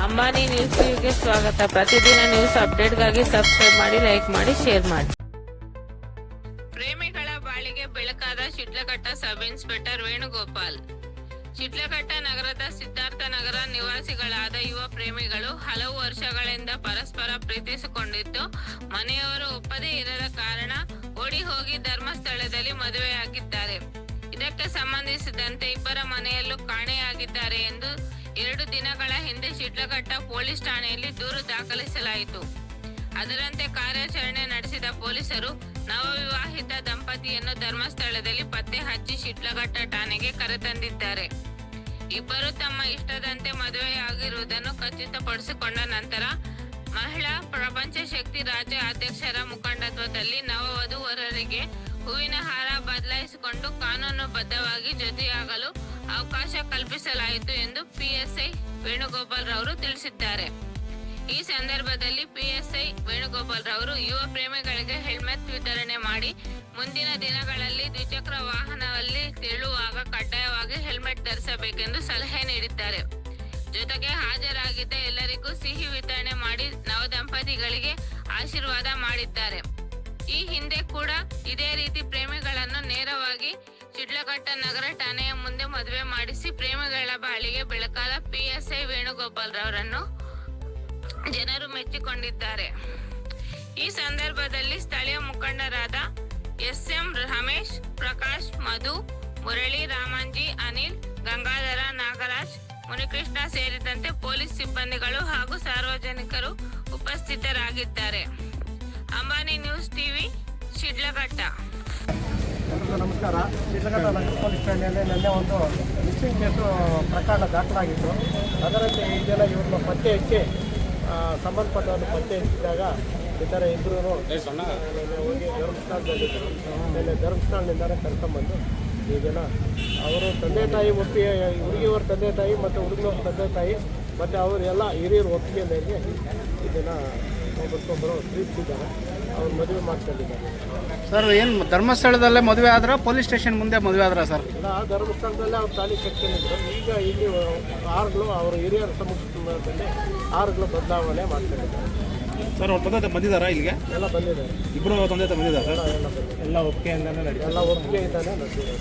Ambani news ಟಿವಿಗೆ ಸ್ವಾಗತ. ಪ್ರತಿದಿನ ನ್ಯೂಸ್ ಅಪ್ಡೇಟ್ಗಾಗಿ ಸಬ್ಸ್ಕ್ರೈಬ್ ಮಾಡಿ, ಲೈಕ್ ಮಾಡಿ, ಶೇರ್ ಮಾಡಿ. ಪ್ರೇಮಿಗಳ ಬಾಳಿಗೆ ಬೆಳಕಾದ ಶಿಡ್ಲಘಟ್ಟ ಸಬ್ ಇನ್ಸ್ಪೆಕ್ಟರ್ ವೇಣುಗೋಪಾಲ್. ಶಿಡ್ಲಘಟ್ಟ ನಗರದ ಸಿದ್ಧಾರ್ಥ ನಗರ ನಿವಾಸಿಗಳಾದ ಯುವ ಪ್ರೇಮಿಗಳು ಹಲವು ವರ್ಷಗಳಿಂದ ಪರಸ್ಪರ ಪ್ರೀತಿಸಿಕೊಂಡಿದ್ದು, ಮನೆಯವರು ಒಪ್ಪದೇ ಇರದ ಕಾರಣ ಓಡಿ ಹೋಗಿ ಧರ್ಮಸ್ಥಳದಲ್ಲಿ ಮದುವೆಯಾಗಿದ್ದಾರೆ. ಇದಕ್ಕೆ ಸಂಬಂಧಿಸಿದಂತೆ ಇಬ್ಬರ ಮನೆಯಲ್ಲೂ ಕಾಣೆಯಾಗಿದ್ದಾರೆ ಎಂದು 2 ದಿನಗಳ ಹಿಂದೆ ಶಿಡ್ಲಘಟ್ಟ ಪೊಲೀಸ್ ಠಾಣೆಯಲ್ಲಿ ದೂರು ದಾಖಲಿಸಲಾಯಿತು. ಅದರಂತೆ ಕಾರ್ಯಾಚರಣೆ ನಡೆಸಿದ ಪೊಲೀಸರು ನವವಿವಾಹಿತ ದಂಪತಿಯನ್ನು ಧರ್ಮಸ್ಥಳದಲ್ಲಿ ಪತ್ತೆ ಹಚ್ಚಿ ಶಿಡ್ಲಘಟ್ಟ ಠಾಣೆಗೆ ಕರೆತಂದಿದ್ದಾರೆ. ಇಬ್ಬರು ತಮ್ಮ ಇಷ್ಟದಂತೆ ಮದುವೆಯಾಗಿರುವುದನ್ನು ಖಚಿತಪಡಿಸಿಕೊಂಡ ನಂತರ ಮಹಿಳಾ ಪ್ರಪಂಚ ಶಕ್ತಿ ರಾಜ್ಯ ಅಧ್ಯಕ್ಷರ ಮುಖಂಡತ್ವದಲ್ಲಿ ನವವಧುವರರಿಗೆ ಹೂವಿನ ಹಾರ ಬದಲಾಯಿಸಿಕೊಂಡು ಕಾನೂನುಬದ್ಧವಾಗಿ ಜೊತೆಯಾಗಲು ಅವಕಾಶ ಕಲ್ಪಿಸಲಾಯಿತು ಎಂದು ಪಿಎಸ್ಐ ವೇಣುಗೋಪಾಲ್ ರವರು ತಿಳಿಸಿದ್ದಾರೆ. ಈ ಸಂದರ್ಭದಲ್ಲಿ ಪಿಎಸ್ಐ ವೇಣುಗೋಪಾಲ್ ರವರು ಯುವ ಪ್ರೇಮಿಗಳಿಗೆ ಹೆಲ್ಮೆಟ್ ವಿತರಣೆ ಮಾಡಿ, ಮುಂದಿನ ದಿನಗಳಲ್ಲಿ ದ್ವಿಚಕ್ರ ವಾಹನದಲ್ಲಿ ತೆರಳುವಾಗ ಕಡ್ಡಾಯವಾಗಿ ಹೆಲ್ಮೆಟ್ ಧರಿಸಬೇಕೆಂದು ಸಲಹೆ ನೀಡಿದ್ದಾರೆ. ಜೊತೆಗೆ ಹಾಜರಾಗಿದ್ದ ಎಲ್ಲರಿಗೂ ಸಿಹಿ ವಿತರಣೆ ಮಾಡಿ ನವದಂಪತಿಗಳಿಗೆ ಆಶೀರ್ವಾದ ಮಾಡಿದ್ದಾರೆ. ಈ ಹಿಂದೆ ಕೂಡ ಇದೇ ರೀತಿ ಪ್ರೇಮಿಗಳನ್ನು ನೇರವಾಗಿ ಶಿಡ್ಲಘಟ್ಟ ನಗರ ಠಾಣೆಯ ಮುಂದೆ ಮದುವೆ ಮಾಡಿಸಿ ಪ್ರೇಮಿಗಳ ಬಾಳಿಗೆ ಬೆಳಕಾದ ಪಿಎಸ್ಐ ವೇಣುಗೋಪಾಲ್ ರವರನ್ನು ಜನರು ಮೆಚ್ಚಿಕೊಂಡಿದ್ದಾರೆ. ಈ ಸಂದರ್ಭದಲ್ಲಿ ಸ್ಥಳೀಯ ಮುಖಂಡರಾದ ಎಸ್ಎಂ ರಮೇಶ್, ಪ್ರಕಾಶ್, ಮಧು, ಮುರಳಿ, ರಾಮಂಜಿ, ಅನಿಲ್, ಗಂಗಾಧರ, ನಾಗರಾಜ್, ಮುನಿಕೃಷ್ಣ ಸೇರಿದಂತೆ ಪೊಲೀಸ್ ಸಿಬ್ಬಂದಿಗಳು ಹಾಗೂ ಸಾರ್ವಜನಿಕರು ಉಪಸ್ಥಿತರಾಗಿದ್ದಾರೆ. Ambani news TV, Shidlaghatta. ನಮಸ್ಕಾರ. ಶಿಡ್ಲಘಟ್ಟ ನಗರ ಪೊಲೀಸ್ ಠಾಣೆಯಲ್ಲಿ ನಿನ್ನೆ ಒಂದು ಮಿಸ್ಸಿಂಗ್ ಕೇಸು ಪ್ರಕರಣ ದಾಖಲಾಗಿತ್ತು. ಅದರಂತೆ ಈ ಜನ ಇವ್ರನ್ನ ಪತ್ತೆ ಹಚ್ಚಿ ಸಂಬಂಧಪಟ್ಟವನ್ನು ಪತ್ತೆ ಹಚ್ಚಿದಾಗ ಈ ಥರ ಇಬ್ಬರು ಹೋಗಿ ಧರ್ಮಸ್ಥಳದಲ್ಲಿದ್ದರು. ನಿನ್ನೆ ಧರ್ಮಸ್ಥಳದಿಂದಲೇ ಕರ್ಕೊಂಬಂದು ಈ ಜನ ಅವರು ತಂದೆ ತಾಯಿ ಒಪ್ಪಿಗೆ, ಹುಡುಗಿಯವ್ರ ತಂದೆ ತಾಯಿ ಮತ್ತು ಹುಡುಗಿಯವ್ರ ತಂದೆ ತಾಯಿ ಮತ್ತು ಅವರೆಲ್ಲ ಹಿರಿಯರು ಒಪ್ಪಿಗೆ ಮೇರೆಗೆ ಇದನ್ನು ಒಬ್ಬರಿಗೊಬ್ಬರು ಪ್ರೀತಿಸಿದ್ದಾರೆ. ಅವ್ರು ಮದುವೆ ಮಾಡ್ಕೊಂಡಿದ್ದಾರೆ. ಸರ್, ಏನು ಧರ್ಮಸ್ಥಳದಲ್ಲೇ ಮದುವೆ ಆದ್ರೆ ಪೊಲೀಸ್ ಸ್ಟೇಷನ್ ಮುಂದೆ ಮದುವೆ ಆದ್ರೆ ಸರ್? ಇಲ್ಲ, ಧರ್ಮಸ್ಥಳದಲ್ಲೇ ಅವ್ರು ತಾಳಿ ಕಟ್ಕೊಂಡಿದ್ರು. ಈಗ ಇಲ್ಲಿ ಆರುಗಳು ಅವರು ಹಿರಿಯರ ಸಮ್ಮುಖದಲ್ಲಿ ಆರುಗಳು ಬದಲಾವಣೆ ಮಾಡ್ಕೊಂಡಿದ್ದಾರೆ. ಸರ್, ಅವ್ರ ತಂದೆ ಬಂದಿದ್ದಾರಾ ಇಲ್ಲಿಗೆ? ಎಲ್ಲ ಬಂದಿದ್ದಾರೆ. ಇಬ್ಬರು ತಂದೆ ಬಂದಿದ್ದಾರೆ ಸರ್? ಎಲ್ಲ ಒಪ್ಪಿಗೆಯಿಂದಾನೆ ನಡೆದಿದೆ. ಎಲ್ಲ ಒಪ್ಪಿಗೆಯಿಂದಾನೆ ನಡೆದಿದೆ.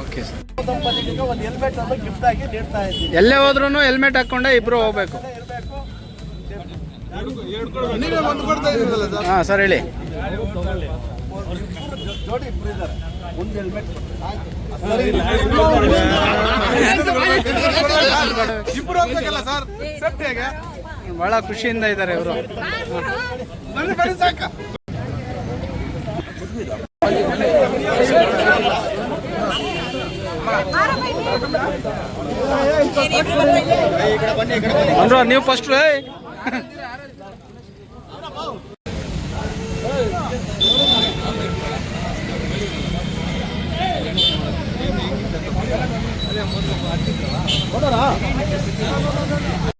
Okay sir. ದಂಪತಿಗಳಿಗೆ ಒಂದು ಹೆಲ್ಮೆಟ್ ಅನ್ನು ಗಿಫ್ಟ್ ಆಗಿ ನೀಡ್ತಾ ಇದ್ದೀವಿ. ಎಲ್ಲೇ ಹೋದ್ರೂ ಹೆಲ್ಮೆಟ್ ಹಾಕ್ಕೊಂಡೆ ಇಬ್ಬರು ಹೋಗ್ಬೇಕು. ಹಾಂ ಸರ್, ಹೇಳಿ. ಜೋಡಿ ಇಬ್ಬರು ಇದ್ದಾರೆ. ಒಂದು ಹೆಲ್ಮೆಟ್ ಇಬ್ಬರು ಹೋಗ್ಬೇಕಲ್ಲ ಸರ್, ಸೇಫ್ಟಿಯಾಗೆ. ಬಹಳ ಖುಷಿಯಿಂದ ಇದ್ದಾರೆ ಇವರು. ನೀವು ಫಸ್ಟ್